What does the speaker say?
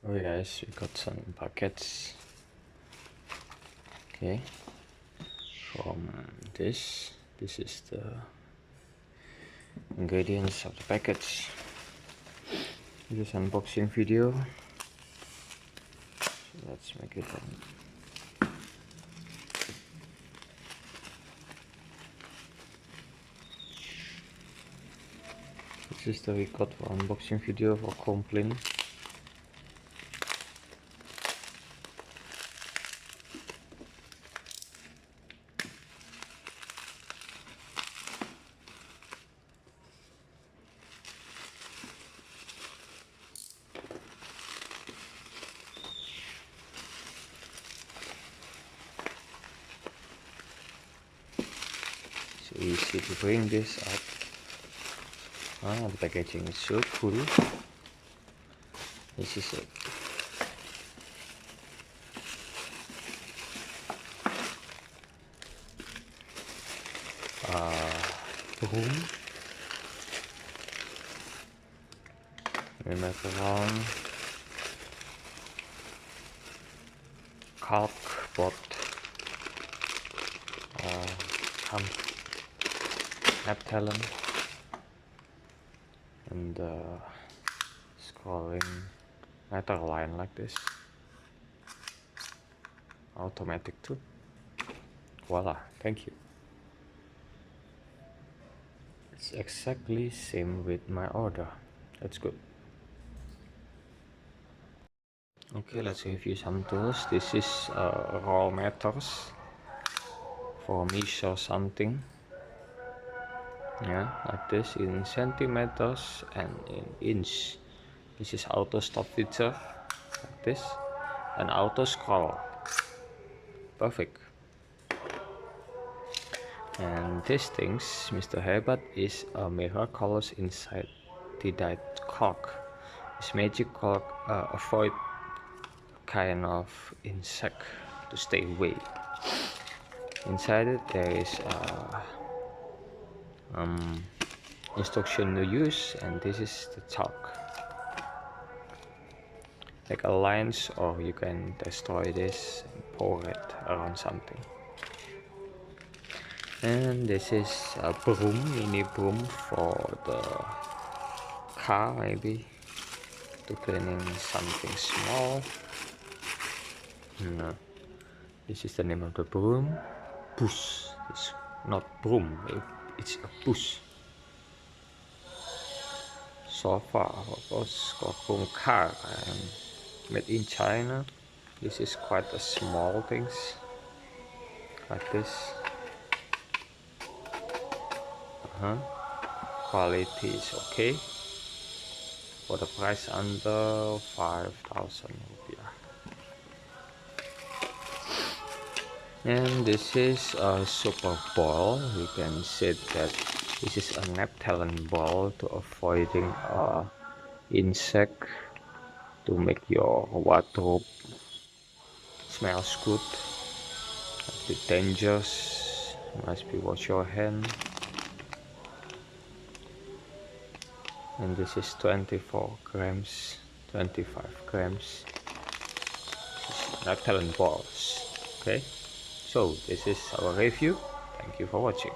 Okay guys, we got some packets. Okay, from this is the ingredients of the package. This is unboxing video. So let's make it on. This is the record for unboxing video for complaint. So easy to bring this up. The packaging is so cool. This is it. Broom. Meteran. Cardboard. Meteran. And scrolling letter line like this. Automatic too. Voila, thank you. It's exactly same with my order. That's good. Okay, let's review some tools. This is raw meters for measure something. Yeah, like this in centimeters and in inch. This is auto stop feature, like this, and auto scroll. Perfect. And these things, Mr. Hebat, is a mirror colors inside the dyed cork. This magic cork avoid kind of insect to stay away. Inside it there is instruction to use, and this is the chalk. Like a lines, or you can destroy this and pour it around something. And this is a broom, mini broom for the car, maybe to cleaning something small. No, this is the name of the broom. Push. It's not broom, it's a push. Sofa, of course, from car, and made in China. This is quite a small things, like this. Quality is okay. For the price under 5,000 rupiah. And this is a super ball. You can say that this is a Meteran ball to avoiding insect, to make your wardrobe smells good. A bit dangerous. Must be wash your hand. And this is 24 grams, 25 grams. Meteran balls. Okay, so this is our review. Thank you for watching.